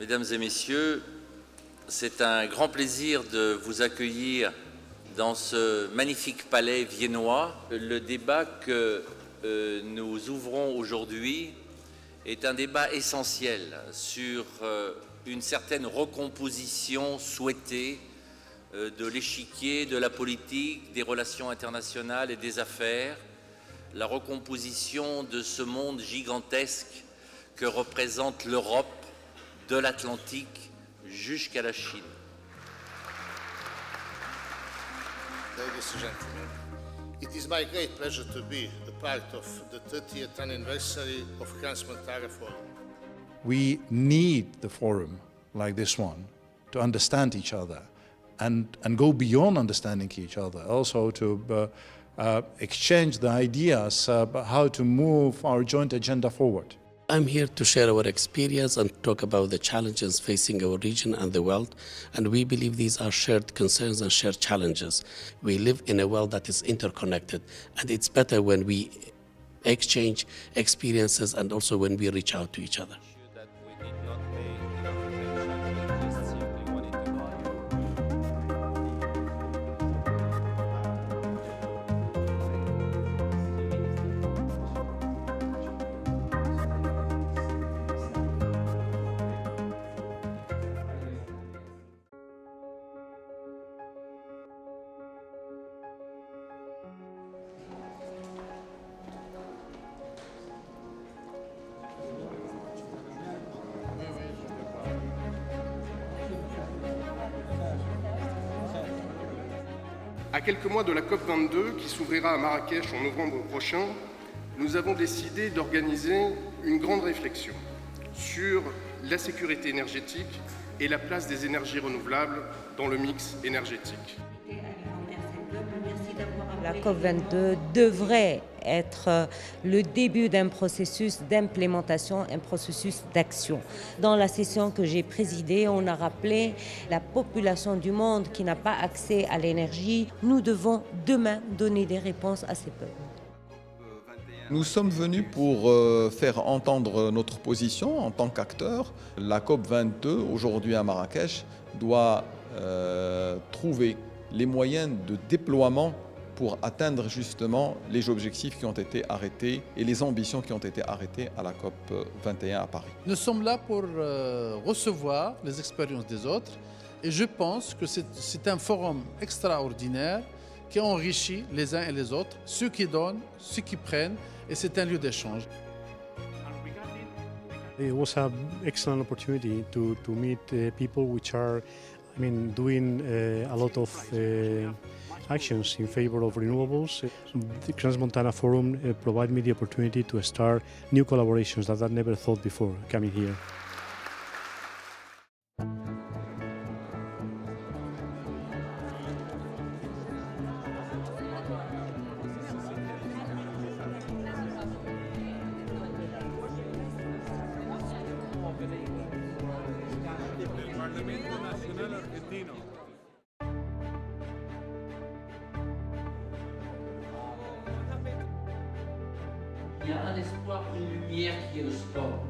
Mesdames et messieurs, c'est un grand plaisir de vous accueillir dans ce magnifique palais viennois. Le débat que nous ouvrons aujourd'hui est un débat essentiel sur une certaine recomposition souhaitée de l'échiquier, de la politique, des relations internationales et des affaires, la recomposition de ce monde gigantesque que représente l'Europe, de l'Atlantique jusqu'à la Chine. Ladies and gentlemen, it is my great pleasure to be a part of the 30th anniversary of Crans-Montana Forum. We need the forum like this one to understand each other and go beyond understanding each other, also to exchange the ideas about how to move our joint agenda forward. I'm here to share our experience and talk about the challenges facing our region and the world, and we believe these are shared concerns and shared challenges. We live in a world that is interconnected, and it's better when we exchange experiences and also when we reach out to each other. À quelques mois de la COP22 qui s'ouvrira à Marrakech en novembre prochain, nous avons décidé d'organiser une grande réflexion sur la sécurité énergétique et la place des énergies renouvelables dans le mix énergétique. La COP22 devrait être le début d'un processus d'implémentation, un processus d'action. Dans la session que j'ai présidée, on a rappelé la population du monde qui n'a pas accès à l'énergie. Nous devons demain donner des réponses à ces peuples. Nous sommes venus pour faire entendre notre position en tant qu'acteurs. La COP22, aujourd'hui à Marrakech, doit trouver les moyens de déploiement pour atteindre justement les objectifs qui ont été arrêtés et les ambitions qui ont été arrêtées à la COP 21 à Paris. Nous sommes là pour recevoir les expériences des autres et je pense que c'est un forum extraordinaire qui enrichit les uns et les autres, ceux qui donnent, ceux qui prennent, et c'est un lieu d'échange. It was an excellent opportunity to meet people which are, doing a lot of actions in favor of renewables. The Crans-Montana Forum provided me the opportunity to start new collaborations that I never thought before coming here. Il y a un espoir, une lumière qui est le sport.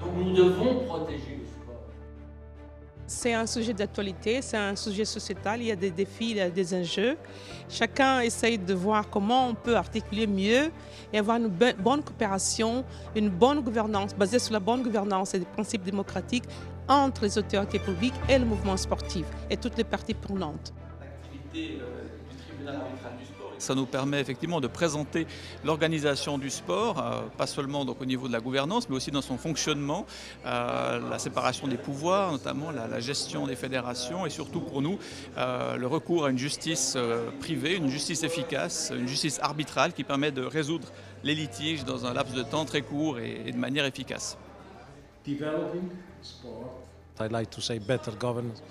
Donc nous devons protéger le sport. C'est un sujet d'actualité, c'est un sujet sociétal, il y a des défis, il y a des enjeux. Chacun essaye de voir comment on peut articuler mieux et avoir une bonne coopération, une bonne gouvernance, basée sur la bonne gouvernance et des principes démocratiques entre les autorités publiques et le mouvement sportif et toutes les parties prenantes. L'activité du tribunal arbitral du sport. Ça nous permet effectivement de présenter l'organisation du sport, pas seulement donc au niveau de la gouvernance, mais aussi dans son fonctionnement, la séparation des pouvoirs, notamment la gestion des fédérations et surtout pour nous, le recours à une justice privée, une justice efficace, une justice arbitrale qui permet de résoudre les litiges dans un laps de temps très court et de manière efficace. Developing sport. I'd like to say better governance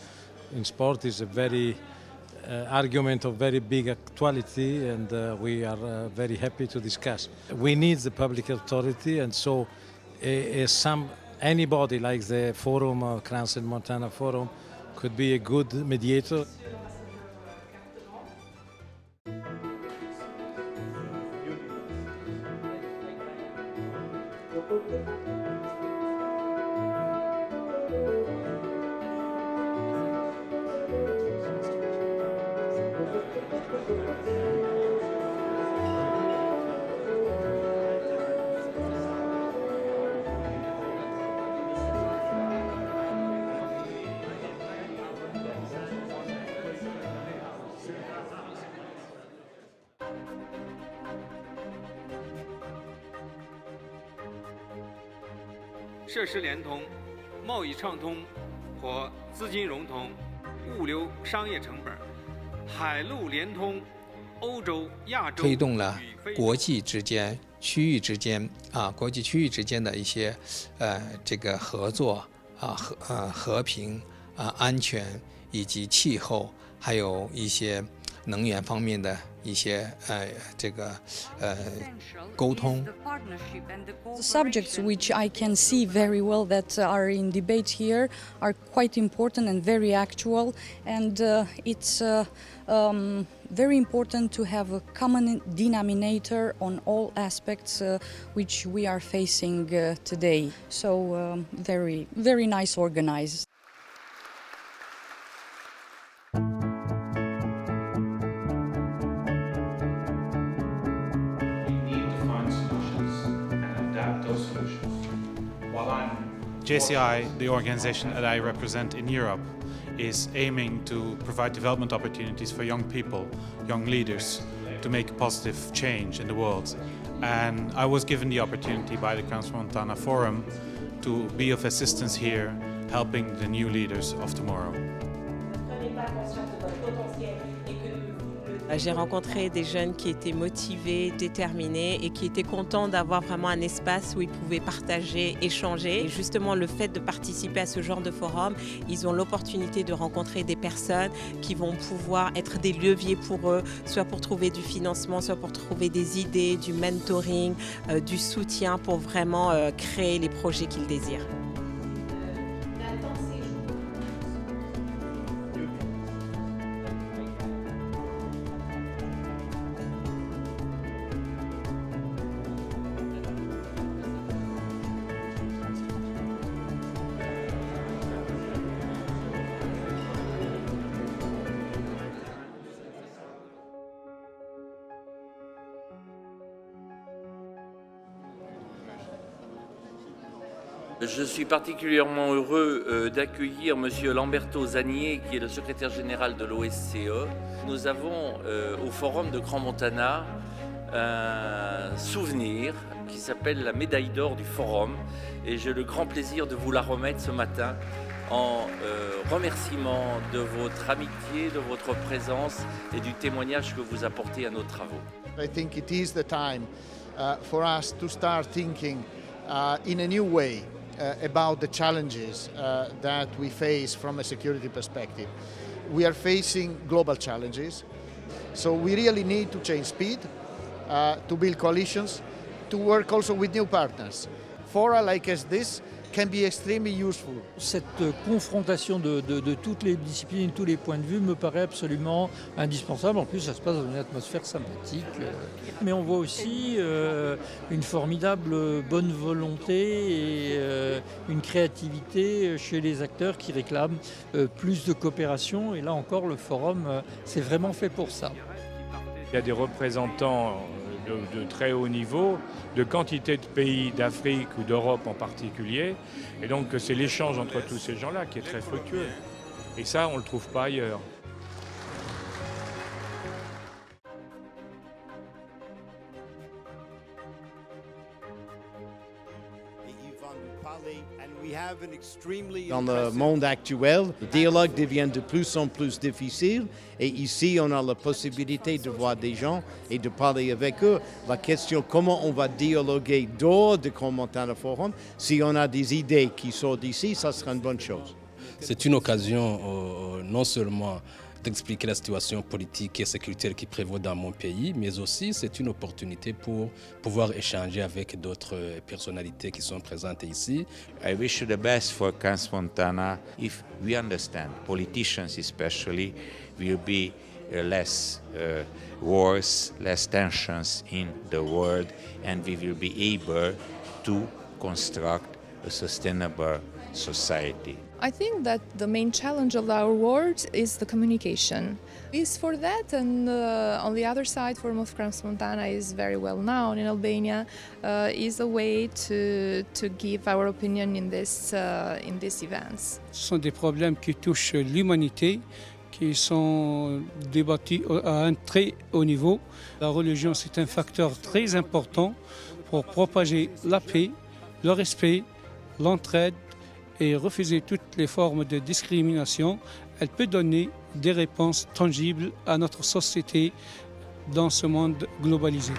in sport is a very argument of very big actuality, and we are very happy to discuss. We need the public authority, and so anybody like the forum, Crans-Montana Forum, could be a good mediator. 设施联通、贸易畅通和资金融通、物流商业成本、海陆联通、欧洲、亚洲推动了国际之间、区域之间国际区域之间的一些这个合作和平安全以及气候，还有一些能源方面的一些沟通。The subjects which I can see very well that are in debate here are quite important and very actual, and it's very important to have a common denominator on all aspects which we are facing today. So very, very nice organized. JCI, the organization that I represent in Europe, is aiming to provide development opportunities for young people, young leaders, to make positive change in the world. And I was given the opportunity by the Crans-Montana Forum to be of assistance here, helping the new leaders of tomorrow. J'ai rencontré des jeunes qui étaient motivés, déterminés et qui étaient contents d'avoir vraiment un espace où ils pouvaient partager, échanger. Et justement, le fait de participer à ce genre de forum, ils ont l'opportunité de rencontrer des personnes qui vont pouvoir être des leviers pour eux, soit pour trouver du financement, soit pour trouver des idées, du mentoring, du soutien pour vraiment créer les projets qu'ils désirent. Je suis particulièrement heureux d'accueillir M. Lamberto Zanier, qui est le secrétaire général de l'OSCE. Nous avons au Forum de Crans-Montana un souvenir qui s'appelle la médaille d'or du Forum, et j'ai le grand plaisir de vous la remettre ce matin en remerciement de votre amitié, de votre présence et du témoignage que vous apportez à nos travaux. I think it is the time for us to start thinking in a new way about the challenges that we face from a security perspective. We are facing global challenges, so we really need to change speed, to build coalitions, to work also with new partners. Fora like this can be extremely useful. Cette confrontation de toutes les disciplines, tous les points de vue me paraît absolument indispensable. En plus, ça se passe dans une atmosphère sympathique. Mais on voit aussi une formidable bonne volonté et une créativité chez les acteurs qui réclament plus de coopération. Et là encore, le forum, c'est vraiment fait pour ça. Il y a des représentants de très haut niveau, de quantité de pays d'Afrique ou d'Europe en particulier. Et donc c'est l'échange entre tous ces gens-là qui est très fructueux. Et ça, on ne le trouve pas ailleurs. Dans le monde actuel, le dialogue devient de plus en plus difficile et ici on a la possibilité de voir des gens et de parler avec eux. La question comment on va dialoguer dehors du Crans-Montana Forum, si on a des idées qui sortent d'ici, ça sera une bonne chose. C'est une occasion non seulement d'expliquer la situation politique et sécuritaire qui prévaut dans mon pays, mais aussi c'est une opportunité pour pouvoir échanger avec d'autres personnalités qui sont présentes ici. I wish you the best for Crans-Montana. If we understand, politicians especially, will be less wars, less tensions in the world, and we will be able to construct a sustainable society. I think that the main challenge of our world is the communication. Is for that, and on the other side, Forum of Crans-Montana is very well known in Albania, is a way to give our opinion in this events. Ce sont des problèmes qui touchent l'humanité, qui sont débattus à un très haut niveau. La religion, c'est un facteur très important pour propager la paix, le respect, l'entraide et refuser toutes les formes de discrimination, elle peut donner des réponses tangibles à notre société dans ce monde globalisé.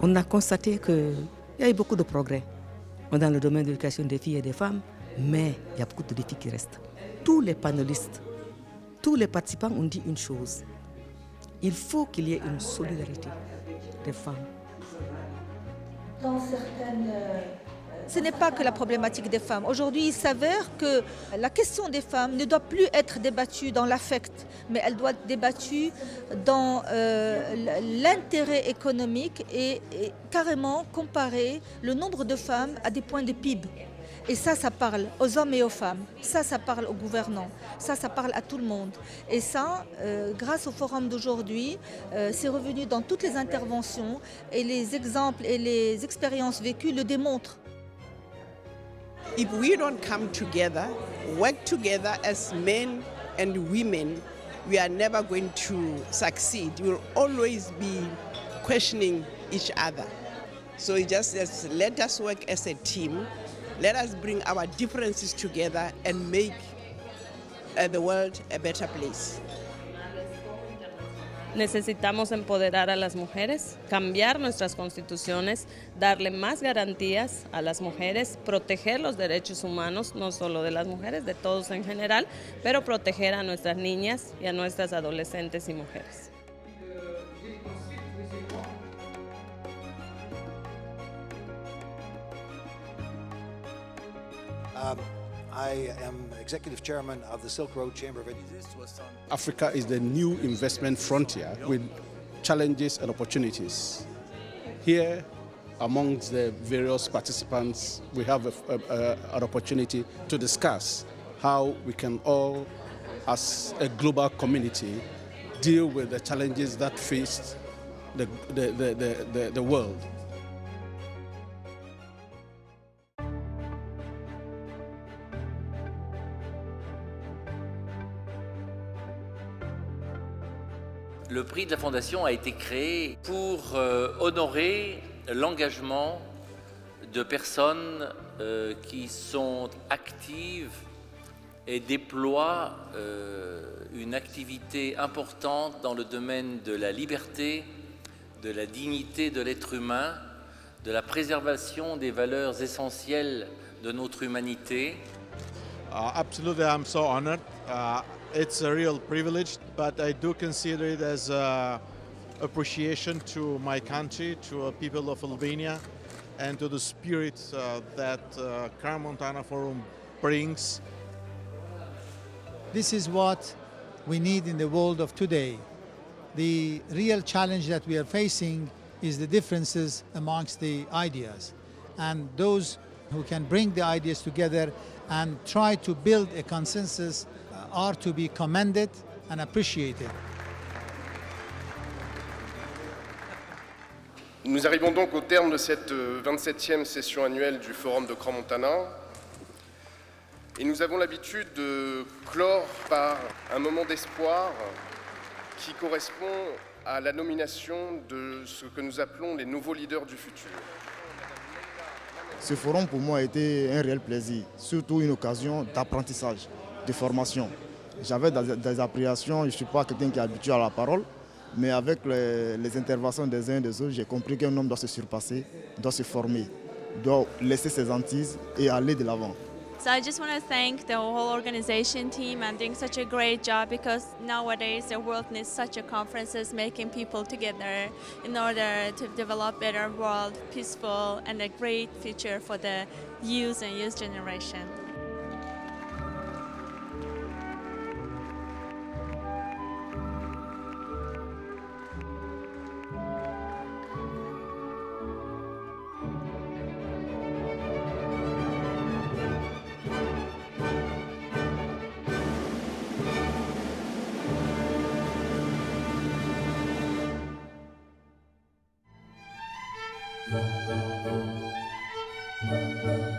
On a constaté qu'il y a eu beaucoup de progrès dans le domaine de l'éducation des filles et des femmes, mais il y a beaucoup de défis qui restent. Tous les panélistes, tous les participants ont dit une chose. Il faut qu'il y ait une solidarité des femmes. Ce n'est pas que la problématique des femmes. Aujourd'hui, il s'avère que la question des femmes ne doit plus être débattue dans l'affect, mais elle doit être débattue dans l'intérêt économique et carrément comparer le nombre de femmes à des points de PIB. Et ça parle aux hommes et aux femmes, ça parle aux gouvernants, ça parle à tout le monde. Et ça, grâce au forum d'aujourd'hui, c'est revenu dans toutes les interventions et les exemples et les expériences vécues le démontrent. If we don't come together, work together as men and women, we are never going to succeed. We will always be questioning each other. So it just let us work as a team. Let us bring our differences together and make the world a better place. Necesitamos empoderar a las mujeres, cambiar nuestras constituciones, darle más garantías a las mujeres, proteger los derechos humanos, no solo de las mujeres, de todos en general, pero proteger a nuestras niñas y a nuestras adolescentes y mujeres. I am executive chairman of the Silk Road Chamber of Industry. Africa is the new investment frontier with challenges and opportunities. Here, amongst the various participants, we have an opportunity to discuss how we can all, as a global community, deal with the challenges that face the world. Le prix de la Fondation a été créé pour honorer l'engagement de personnes qui sont actives et déploient une activité importante dans le domaine de la liberté, de la dignité de l'être humain, de la préservation des valeurs essentielles de notre humanité. Absolutely, I'm so honored. It's a real privilege, but I do consider it as appreciation to my country, to the people of Albania, and to the spirit that Crans-Montana Forum brings. This is what we need in the world of today. The real challenge that we are facing is the differences amongst the ideas, and those who can bring the ideas together and try to build a consensus are to be commended and appreciated. Nous arrivons donc au terme de cette 27e session annuelle du Forum de Crans-Montana et nous avons l'habitude de clore par un moment d'espoir qui correspond à la nomination de ce que nous appelons les nouveaux leaders du futur. Ce forum pour moi a été un réel plaisir, surtout une occasion d'apprentissage, de formation. J'avais des appréhensions, je ne suis pas quelqu'un qui est habitué à la parole, Mais avec les interventions des uns et des autres, j'ai compris qu'un homme doit se surpasser, doit se former, doit laisser ses hantises et aller de l'avant. So I just want to thank the whole organization team and doing such a great job, because nowadays the world needs such a conferences, making people together in order to develop a better world, peaceful and a great future for the youth and youth generation. Thank you.